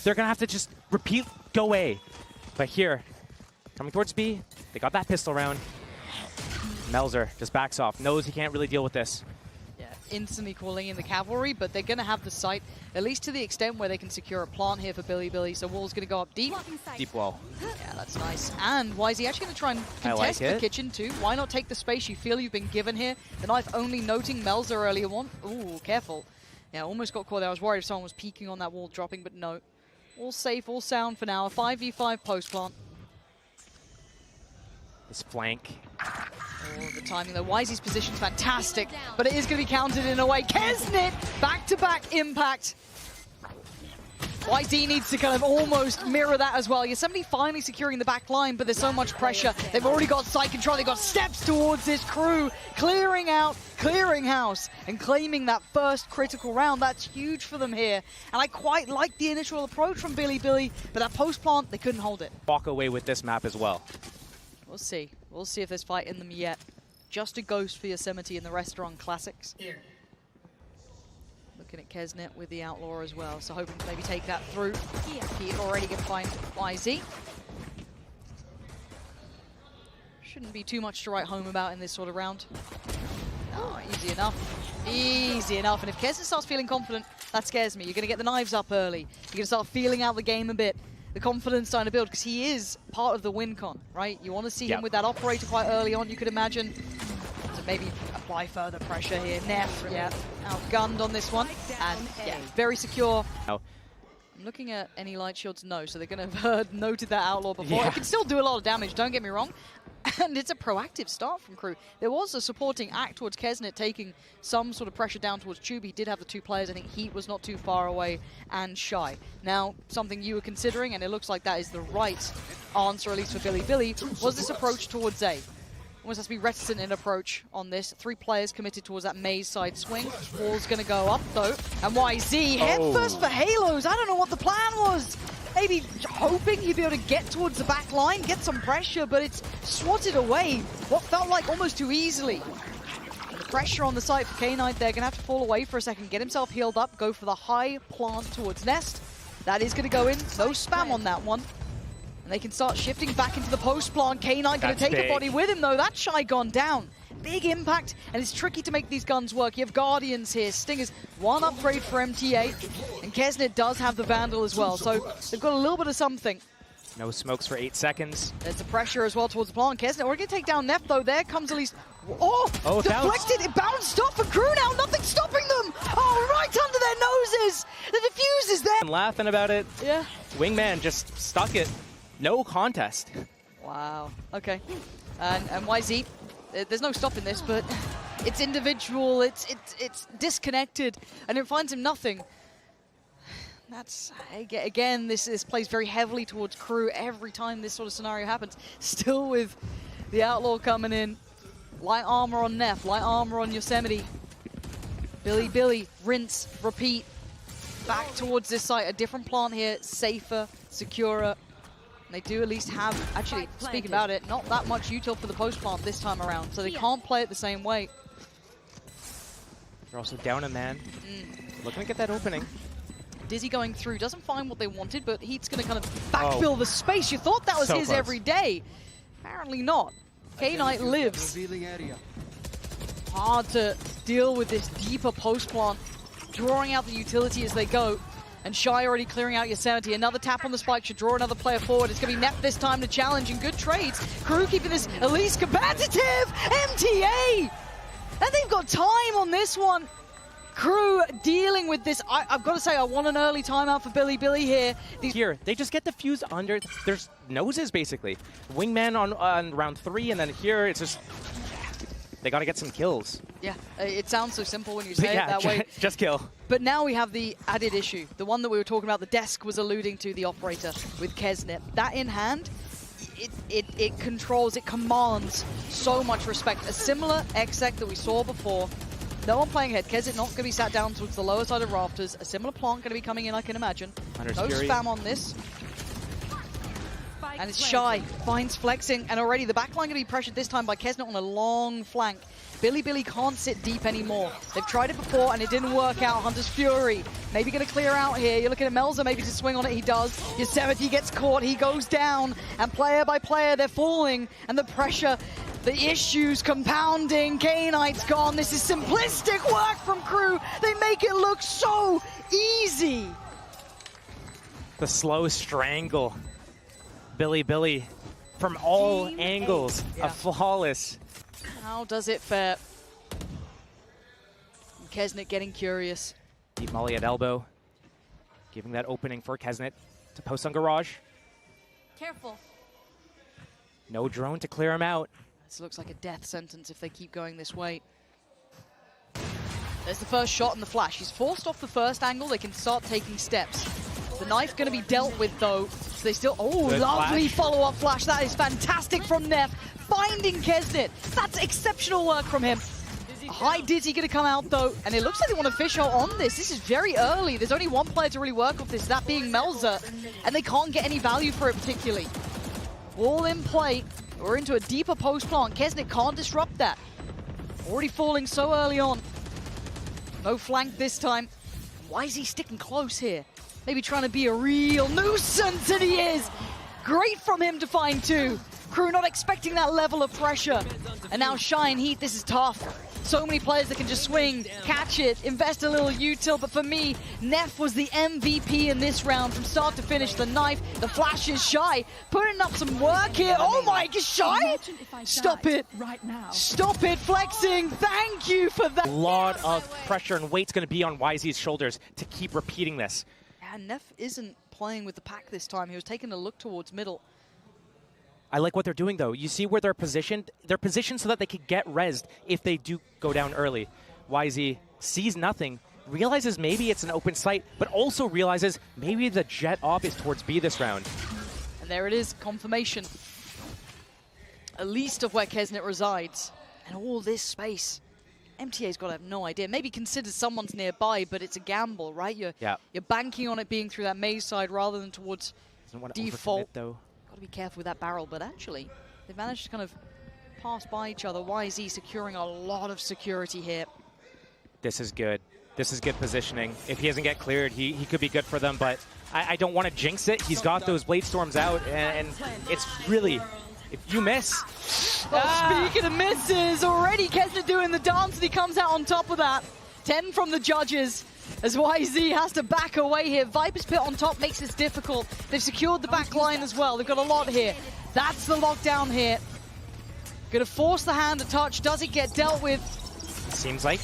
They're gonna have to just repeat, go away. But here, coming towards B, they got that pistol round. Melzer just backs off, knows he can't really deal with this. Yeah, instantly calling in the cavalry, but they're going to have the site, at least to the extent where they can secure a plant here for Billy. So wall's going to go up deep. Deep wall. Yeah, that's nice. And why is he actually going to try and contest the kitchen too? Why not take the space you feel you've been given here? The knife only noting Melzer earlier on. Ooh, careful. Yeah, almost got caught there. I was worried if someone was peeking on that wall, dropping, but no. All safe, all sound for now. A 5v5 post plant. This flank. Oh, the timing though. Wisey's position's fantastic, but it is going to be countered in a way. Kesnit, back-to-back impact. YZ needs to kind of almost mirror that as well. Yosemite finally securing the back line, but there's so much pressure. They've already got site control. They've got steps towards this crew, clearing out, clearing house, and claiming that first critical round. That's huge for them here. And I quite like the initial approach from Billy, but that post plant, they couldn't hold it. Walk away with this map as well. We'll see. We'll see if there's fight in them yet. Just a ghost for Yosemite in the Restaurant Classics. Here. Looking at Kesnet with the Outlaw as well, so hoping to maybe take that through. He already can find YZ. Shouldn't be too much to write home about in this sort of round. Oh, easy enough. Easy enough. And if Kesnet starts feeling confident, that scares me. You're going to get the knives up early. You're going to start feeling out the game a bit. The confidence starting to build, because he is part of the win con, right? You want to see him with that operator quite early on, you could imagine. So maybe apply further pressure here. Neff, yeah, outgunned on this one. And yeah, very secure. I'm looking at any light shields, no. So they're going to have noted that Outlaw before. Yeah. It can still do a lot of damage, don't get me wrong. And it's a proactive start from Crew. There was a supporting act towards Kesnet, taking some sort of pressure down towards Tube. He did have the two players. I think Heat was not too far away, and Shy. Now, something you were considering, and it looks like that is the right answer, at least for Billy, was this approach towards A. Almost has to be reticent in approach on this. 3 players committed towards that maze side swing. Wall's going to go up, though. And YZ, head first for Halos. I don't know what the plan was. Maybe hoping you'd be able to get towards the back line, get some pressure, but it's swatted away. What felt like almost too easily. And the pressure on the side for K-Knight, they're going to have to fall away for a second, get himself healed up, go for the high plant towards Nest. That is going to go in. No spam on that one. And they can start shifting back into the post plant. K-Knight going to take a body with him, though. That Shy gone down. Big impact, and it's tricky to make these guns work. You have Guardians here, Stingers, 1 upgrade for MTA, and Kesnet does have the Vandal as well, so they've got a little bit of something. No smokes for 8 seconds. There's the pressure as well towards the plant. Kesnet, we're going to take down Neff, though. There comes at least... Oh, deflected! It bounced off for Crew now, nothing stopping them! Oh, right under their noses! The defuse is there! I'm laughing about it. Yeah. Wingman just stuck it. No contest. Wow, okay. And YZ... There's no stopping this, but it's individual, it's disconnected, and it finds him nothing. That's, again, this plays very heavily towards Crew every time this sort of scenario happens. Still with the Outlaw coming in. Light armor on Neff, light armor on Yosemite. Billy, rinse, repeat. Back towards this site, a different plant here, safer, securer. And they do at least have, actually, speaking about it, not that much util for the post plant this time around, so they can't play it the same way. They're also down a man. Looking to get that opening. Dizzy going through, doesn't find what they wanted, but Heat's going to kind of backfill the space. You thought that was his every day. Apparently not. K-Knight lives. Hard to deal with this deeper post plant, drawing out the utility as they go. And Shy already clearing out Yosemite. Another tap on the spike should draw another player forward. It's going to be Neff this time to challenge, and good trades. Crew keeping this at least competitive. MTA! And they've got time on this one. Crew dealing with this. I've got to say, I want an early timeout for Billy here. Here, they just get the fuse under their noses, basically. Wingman on round 3, and then here it's just... They got to get some kills. Yeah, it sounds so simple when you say it that way. Just kill. But now we have the added issue. The one that we were talking about, the desk was alluding to, the operator with Kesnet. That in hand, it controls, it commands so much respect. A similar exec that we saw before. No one playing ahead. Kesnet not going to be sat down towards the lower side of rafters. A similar plant going to be coming in, I can imagine. No spam on this. And it's Shy, finds flexing, and already the backline going to be pressured this time by Kesnet on a long flank. Billy can't sit deep anymore. They've tried it before and it didn't work out. Hunter's Fury Maybe going to clear out here. You're looking at Melzer maybe to swing on it. He does. Yosemite gets caught. He goes down. And player by player, they're falling. And the pressure, the issues compounding. K-Knight's gone. This is simplistic work from Crew. They make it look so easy. The slow strangle. Billy from all angles. A flawless. How does it fare? Kesnet getting curious. Deep Molly at elbow. Giving that opening for Kesnet to post on Garage. Careful. No drone to clear him out. This looks like a death sentence if they keep going this way. There's the first shot and the flash. He's forced off the first angle. They can start taking steps. The knife going to be dealt with, though. So they still... Oh, good lovely flash. follow-up flash. That is fantastic from Neff. Finding Kesnet. That's exceptional work from him. High Dizzy going to come out, though. And it looks like they want to fish out on this. This is very early. There's only one player to really work off this, that being Melzer. And they can't get any value for it, particularly. All in play. We're into a deeper post plant. Kesnet can't disrupt that. Already falling so early on. No flank this time. Why is he sticking close here? Maybe trying to be a real nuisance, and he is. Great from him to find two. Crew not expecting that level of pressure. And now Shine Heat, this is tough. So many players that can just swing, catch it, invest a little util. But for me, Neff was the MVP in this round from start to finish. The knife, the flash is Shy, putting up some work here. Oh my gosh, Shy! Stop it. Right now. Stop it, flexing. Thank you for that. A lot of pressure and weight's going to be on YZ's shoulders to keep repeating this. And Neff isn't playing with the pack this time. He was taking a look towards middle. I like what they're doing, though. You see where they're positioned? They're positioned so that they could get rezzed if they do go down early. YZ sees nothing, realizes maybe it's an open site, but also realizes maybe the jet op is towards B this round. And there it is, confirmation. At least of where Kesnet resides. And all this space. MTA's got to have no idea. Maybe consider someone's nearby, but it's a gamble, right? You're banking on it being through that maze side rather than towards Doesn't want to default. overcommit, though. Got to be careful with that barrel, but actually, they've managed to kind of pass by each other. YZ securing a lot of security here. This is good. This is good positioning. If he doesn't get cleared, he could be good for them, but I don't want to jinx it. He's got those Blade Storms out, and it's really, if you miss... Speaking of misses, already Kesnet doing the dance, and he comes out on top of that. 10 from the judges, as YZ has to back away here. Viper's Pit on top makes this difficult. They've secured the back line as well. They've got a lot here. That's the lockdown here. Gonna force the hand to touch. Does it get dealt with? Seems like.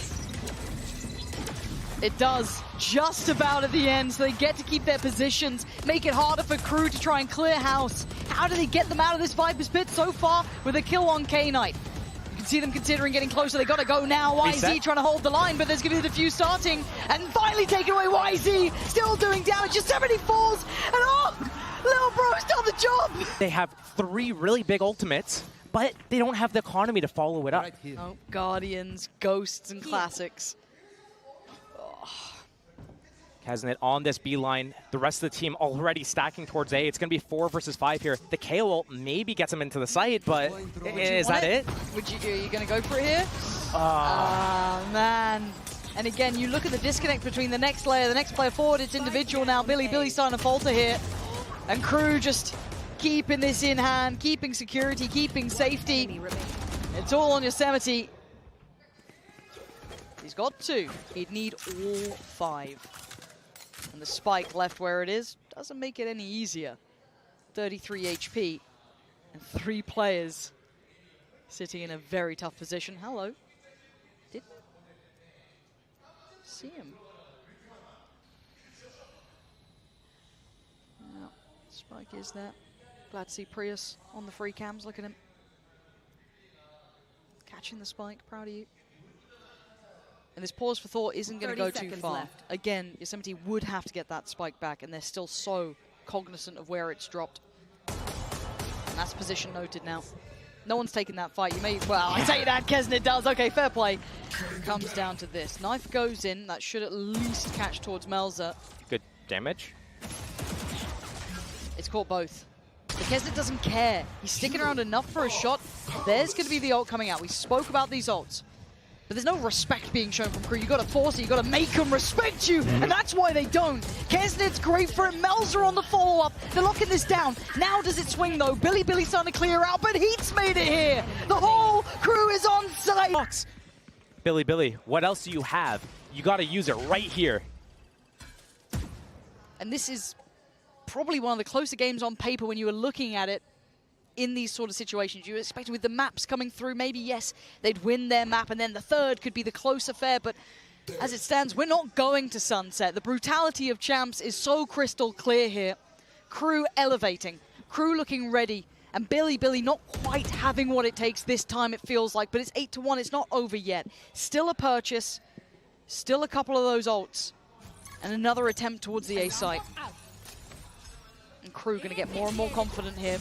It does, just about at the end, so they get to keep their positions, make it harder for Crew to try and clear house. How do they get them out of this Viper's Pit so far with a kill on K-Knight? You can see them considering getting closer. They got to go now. YZ Reset. trying to hold the line, but there's going to be the defuse starting. And finally taken away YZ, still doing damage. Yosemite falls, and oh, little bro's done the job. They have 3 really big ultimates, but they don't have the economy to follow it up. Oh, Guardians, Ghosts, and Classics. Kesnet on this B line. The rest of the team already stacking towards A. It's going to be 4 versus 5 here. The KO ult maybe gets him into the site, but is that it? Are you going to go for it here? Man. And again, you look at the disconnect between the next player forward, it's individual now. Billy's starting to falter here. And Crew just keeping this in hand, keeping security, keeping safety. It's all on Yosemite. He's got 2. He'd need all 5. And the spike left where it is doesn't make it any easier. 33 HP and 3 players sitting in a very tough position. Hello. Did see him. No, spike is there. Glad to see Prius on the free cams. Look at him. Catching the spike. Proud of you. And this pause for thought isn't going to go too far. Left. Again, Yosemite would have to get that spike back, and they're still so cognizant of where it's dropped. And that's position noted now. No one's taking that fight. You may, well, I say that, Kesnet does. Okay, fair play. Comes down to this. Knife goes in. That should at least catch towards Melzer. Good damage. It's caught both. But Kesnet doesn't care. He's sticking around enough for a shot. There's going to be the ult coming out. We spoke about these ults. But there's no respect being shown from Crew. You gotta force it, you gotta make them respect you, and that's why they don't. Kesnet's great for it, Melzer on the follow-up. They're locking this down. Now does it swing though? Billy's starting to clear out, but Heat's made it here. The whole crew is on site. Billy, what else do you have? You gotta use it right here. And this is probably one of the closer games on paper when you were looking at it. In these sort of situations, you expect with the maps coming through, maybe yes, they'd win their map and then the third could be the close affair, but as it stands, we're not going to Sunset. The brutality of champs is so crystal clear here. Crew elevating, Crew looking ready, and Billy not quite having what it takes this time, it feels like, but it's 8-1, it's not over yet. Still a purchase, still a couple of those ults, and another attempt towards the A site. And Crew gonna get more and more confident here.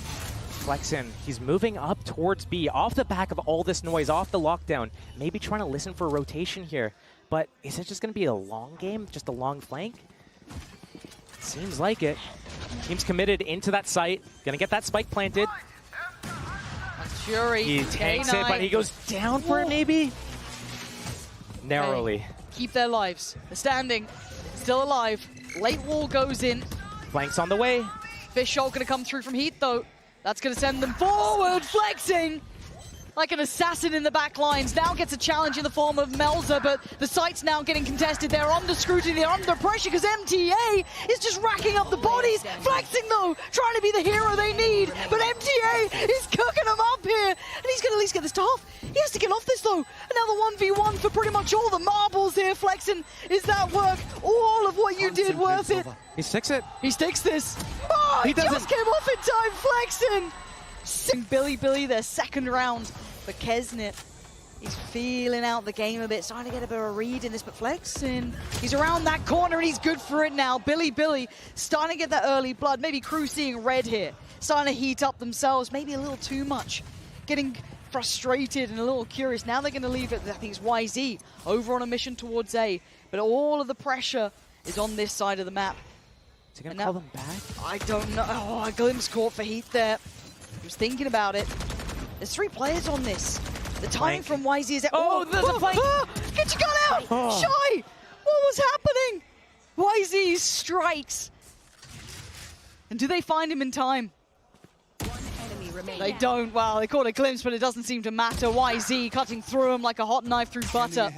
Flexin, he's moving up towards B, off the back of all this noise, off the lockdown. Maybe trying to listen for a rotation here. But is it just going to be a long game? Just a long flank? Seems like it. Team's committed into that site. Going to get that spike planted. Fury. He tanks it, but he goes down for it maybe? Narrowly. Okay. Keep their lives. They're standing. Still alive. Late wall goes in. Flanks on the way. Fishhole going to come through from Heat though. That's going to send them forward, flexing like an assassin in the back lines. Now gets a challenge in the form of Melzer, but the site's now getting contested. They're under scrutiny, they're under pressure because MTA is just racking up the bodies. Flexing though, trying to be the hero they need, but MTA is cooking them up here, and he's going to at least get this to half. He has to get off this though. Another 1v1 for pretty much all the marbles here. Flexing, is that work? All of what you did worth it? He sticks it. He sticks this. Oh, he just came off in time, Flexing. Billy, their second round. But Kesnet, he's feeling out the game a bit, starting to get a bit of a read in this, but Flexing, he's around that corner and he's good for it now. Billy, starting to get that early blood. Maybe Crew seeing red here, starting to heat up themselves, maybe a little too much. Getting frustrated and a little curious. Now they're going to leave it, I think it's YZ, over on a mission towards A. But all of the pressure is on this side of the map. Is he going to call them back? I don't know. Oh, a glimpse caught for Heat there. He was thinking about it. There's 3 players on this. The timing from YZ is... Oh, there's a flank! Get your gun out! Shy! What was happening? YZ strikes. And do they find him in time? They don't. Wow, they caught a glimpse, but it doesn't seem to matter. YZ cutting through him like a hot knife through butter.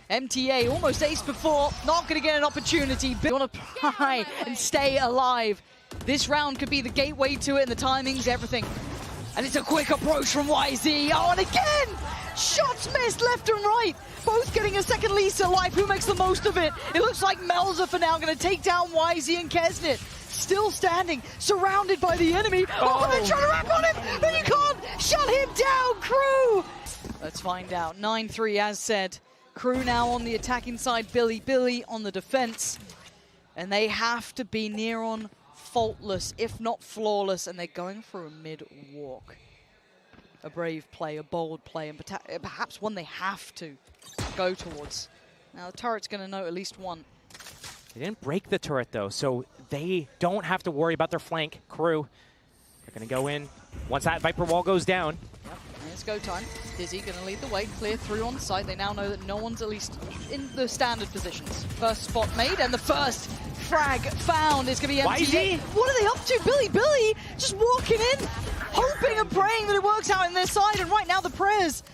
MTA almost aced before, not going to get an opportunity. They want to try and stay alive. This round could be the gateway to it, and the timings, everything. And it's a quick approach from YZ. Oh, and again! Shots missed left and right. Both getting a second lease alive. Who makes the most of it? It looks like Melzer for now going to take down YZ and Kesnet. Still standing, surrounded by the enemy. Oh, they're trying to wrap on him, but you can't shut him down, Crew! Let's find out. 9-3, as said. Crew now on the attacking side, Billy on the defense. And they have to be near on faultless, if not flawless, and they're going for a mid-walk. A brave play, a bold play, and perhaps one they have to go towards. Now the turret's going to know at least one. They didn't break the turret though, so they don't have to worry about their flank. Crew, they're going to go in once that Viper wall goes down. Yep, and it's go time. Dizzy going to lead the way, clear through on site. They now know that no one's at least in the standard positions. First spot made, and the first frag found is going to be MTA. What are they up to? Billy just walking in, hoping and praying that it works out in their side, and right now the prayers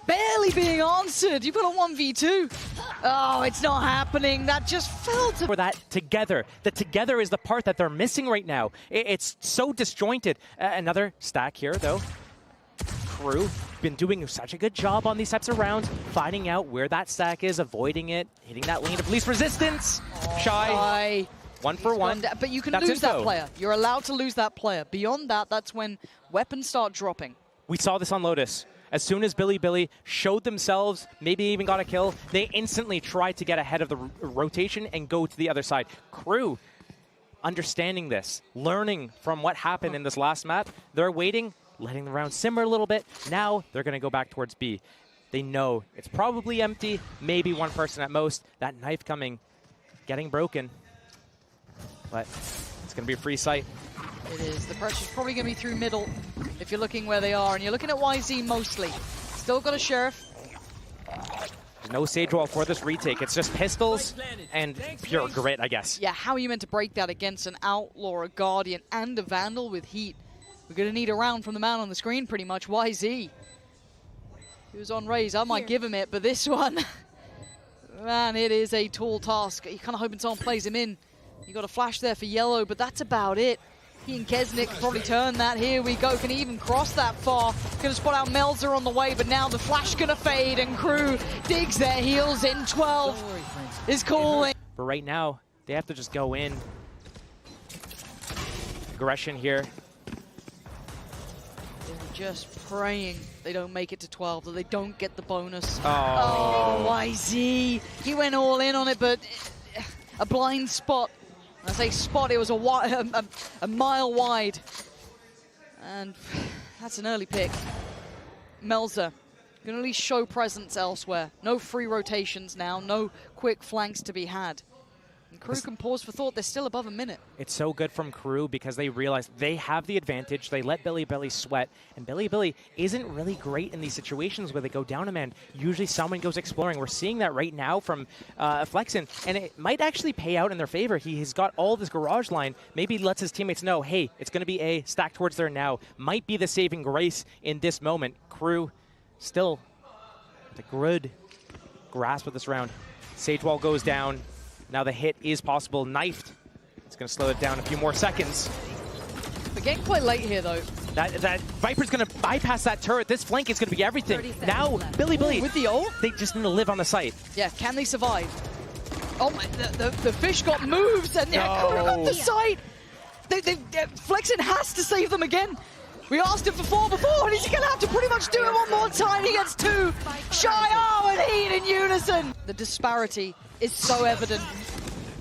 barely being answered. You've got a 1v2. Oh, it's not happening. That just fell to... For that together. The together is the part that they're missing right now. It's so disjointed. Another stack here, though. Crew been doing such a good job on these types of rounds, finding out where that stack is, avoiding it, hitting that lane of least resistance. Shy. 1 for 1. But you can lose that player. You're allowed to lose that player. Beyond that, that's when weapons start dropping. We saw this on Lotus. As soon as Billy showed themselves, maybe even got a kill, they instantly tried to get ahead of the rotation and go to the other side. Crew, understanding this, learning from what happened in this last map, they're waiting, letting the round simmer a little bit. Now they're going to go back towards B. They know it's probably empty, maybe one person at most. That knife coming, getting broken. But it's going to be a free sight. It is. The pressure's probably going to be through middle if you're looking where they are. And you're looking at YZ mostly. Still got a Sheriff. No Sage Wall for this retake. It's just pistols and pure grit, I guess. Yeah, how are you meant to break that against an Outlaw, a Guardian, and a Vandal with heat? We're going to need a round from the man on the screen, pretty much. YZ. He was on Raze. I might give him it, but this one, man, it is a tall task. You're kind of hoping someone plays him in. You got a flash there for Yellow, but that's about it. He and Kesnick probably turn that. Here we go. Can he even cross that far? Gonna spot out Melzer on the way, but now the flash gonna fade, and Crew digs their heels in. 12 is calling. But right now, they have to just go in. Aggression here. They're just praying they don't make it to 12, that they don't get the bonus. Oh, YZ. He went all in on it, but a blind spot. When I say spot, it was a mile wide. And that's an early pick. Melzer can at least show presence elsewhere. No free rotations now, no quick flanks to be had. And Crew can pause for thought. They're still above a minute. It's so good from Crew because they realize they have the advantage. They let Billy sweat, and Billy isn't really great in these situations where they go down a man. Usually someone goes exploring. We're seeing that right now from Flexen, and it might actually pay out in their favor. He's got all this garage line. Maybe lets his teammates know, hey, it's going to be A, stack towards there now. Might be the saving grace in this moment. Crew still the good grasp of this round. Sage Wall goes down. Now the hit is possible. Knifed. It's going to slow it down a few more seconds. We're getting quite late here, though. That Viper's going to bypass that turret. This flank is going to be everything. Now, Billy, with the ult? they just need to live on the site. Yeah, can they survive? Oh my, the fish got moves, and yeah, Crew got the site. Flexen has to save them again. We asked him for 4 before, and he's going to have to pretty much do it one more time. He gets 2. Shy, and Heat in unison. The disparity is so evident.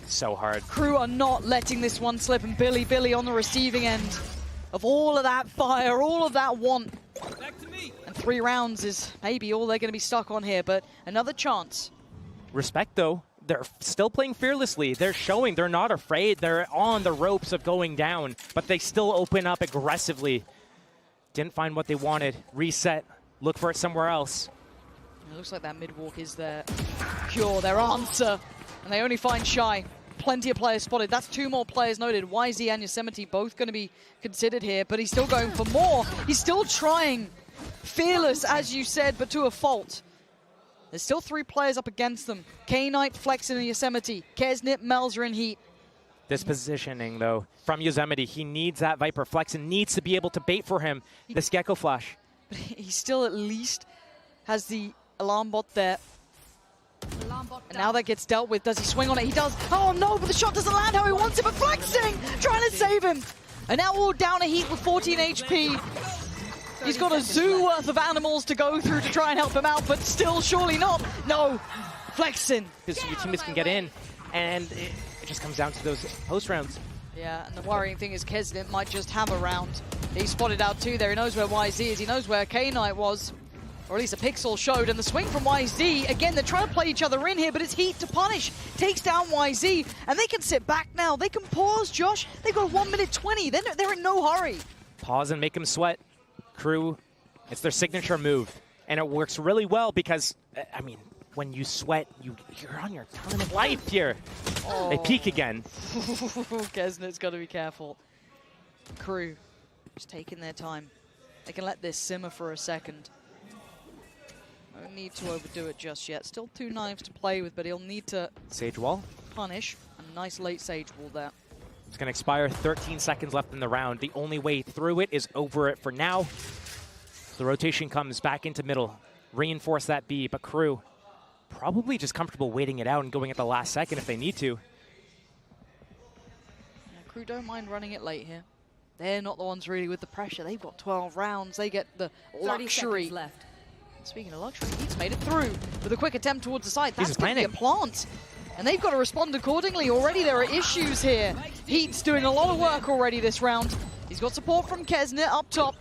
So hard. Crew are not letting this one slip, and Billy on the receiving end of all of that fire, all of that want. Back to me. And 3 rounds is maybe all they're going to be stuck on here, but another chance. Respect, though. They're still playing fearlessly. They're showing they're not afraid. They're on the ropes of going down, but they still open up aggressively. Didn't find what they wanted. Reset. Look for it somewhere else. It looks like that mid-walk is their cure, their answer. And they only find Shy. Plenty of players spotted. That's 2 more players noted. YZ and Yosemite both going to be considered here, but he's still going for more. He's still trying. Fearless, as you said, but to a fault. There's still 3 players up against them. K-Knight, Flexen, and Yosemite. Kesnit, Melzer, and Heat. This positioning, though, from Yosemite, he needs that Viper. Flexen needs to be able to bait for him. This Gecko Flash. But he still at least has the alarm bot there. And now that gets dealt with. Does he swing on it? He does. Oh no, but the shot doesn't land how he wants it. But Flexing trying to save him. And now all down a Heat with 14 HP. He's got a zoo worth of animals to go through to try and help him out, but still surely not. No, Flexing. Because your teammates can get in, and it just comes down to those post rounds. Yeah, and the worrying thing is Kesnit might just have a round. He spotted out 2 there. He knows where YZ is. He knows where K-Knight was. Or at least a pixel showed. And the swing from YZ, again, they're trying to play each other in here, but it's Heat to punish. Takes down YZ, and they can sit back now. They can pause, Josh. They've got 1 minute 20. They're in no hurry. Pause and make him sweat. Crew, it's their signature move. And it works really well because, I mean, when you sweat, you're on your tournament life here. Oh. They peak again. Kesnit's got to be careful. Crew just taking their time. They can let this simmer for a second. No need to overdo it just yet. Still 2 knives to play with, but he'll need to Sage Wall. Punish. A nice late Sage Wall there. It's going to expire. 13 seconds left in the round. The only way through it is over it for now. The rotation comes back into middle. Reinforce that B, but Crew probably just comfortable waiting it out and going at the last second if they need to. Yeah, Crew don't mind running it late here. They're not the ones really with the pressure. They've got 12 rounds. They get the luxury. Left. Speaking of luxury, Heat's made it through with a quick attempt towards the side. That's Jesus, going to be a plant. And they've got to respond accordingly. Already there are issues here. Heat's doing a lot of work already this round. He's got support from Kesnit up top.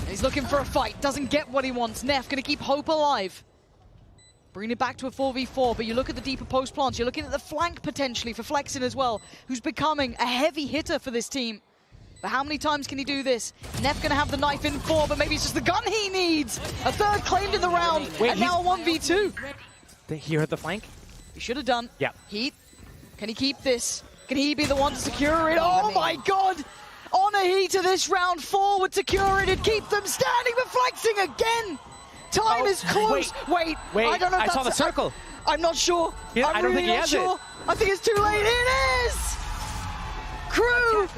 He's looking for a fight. Doesn't get what he wants. Neff going to keep hope alive. Bring it back to a 4v4, but you look at the deeper post plants. You're looking at the flank potentially for Flexen as well, who's becoming a heavy hitter for this team. But how many times can he do this? Neff gonna have the knife in 4, but maybe it's just the gun he needs. A third claimed in the round, and now a 1v2. He hurt the flank? He should have done. Yeah. Heat, can he keep this? Can he be the one to secure it? Oh my god! On a Heat to this round, forward secure it and keep them standing, but flexing again! Time is close. Wait, I don't know if I saw the that's- circle. I'm not sure. Yeah, I don't really think he not has sure. it. I think it's too late. It is! Crew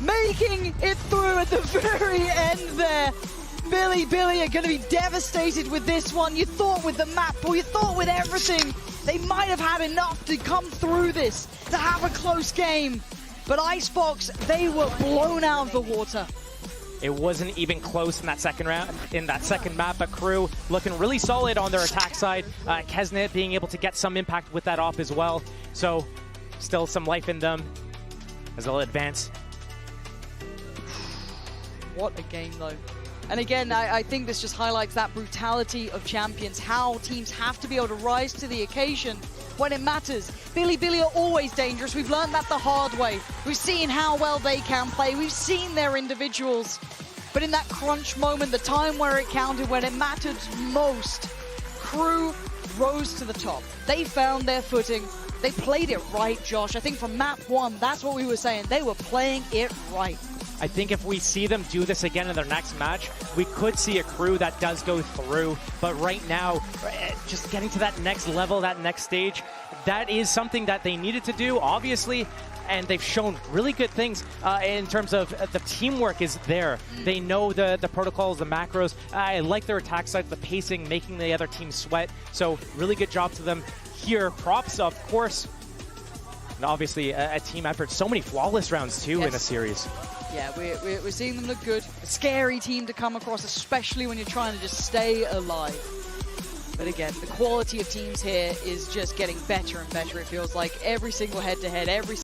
making it through at the very end there. Billy are going to be devastated with this one. You thought with the map, or you thought with everything, they might have had enough to come through this, to have a close game. But Icebox, they were blown out of the water. It wasn't even close in that second round, in that second map, but Crew looking really solid on their attack side. Kesnet being able to get some impact with that off as well. So still some life in them as they'll advance. What a game though. And again, I think this just highlights that brutality of champions, how teams have to be able to rise to the occasion when it matters. Billy are always dangerous. We've learned that the hard way. We've seen how well they can play. We've seen their individuals. But in that crunch moment, the time where it counted, when it mattered most, Crew rose to the top. They found their footing. They played it right, Josh. I think from map 1, that's what we were saying. They were playing it right. I think if we see them do this again in their next match, we could see a Crew that does go through. But right now, just getting to that next level, that next stage, that is something that they needed to do, obviously. And they've shown really good things in terms of the teamwork is there. They know the protocols, the macros. I like their attack side, the pacing, making the other team sweat. So really good job to them here. Props, of course. And obviously a team effort. So many flawless rounds too in a series. Yeah, we're seeing them look good. A scary team to come across, especially when you're trying to just stay alive. But again, the quality of teams here is just getting better and better. It feels like every single head-to-head, every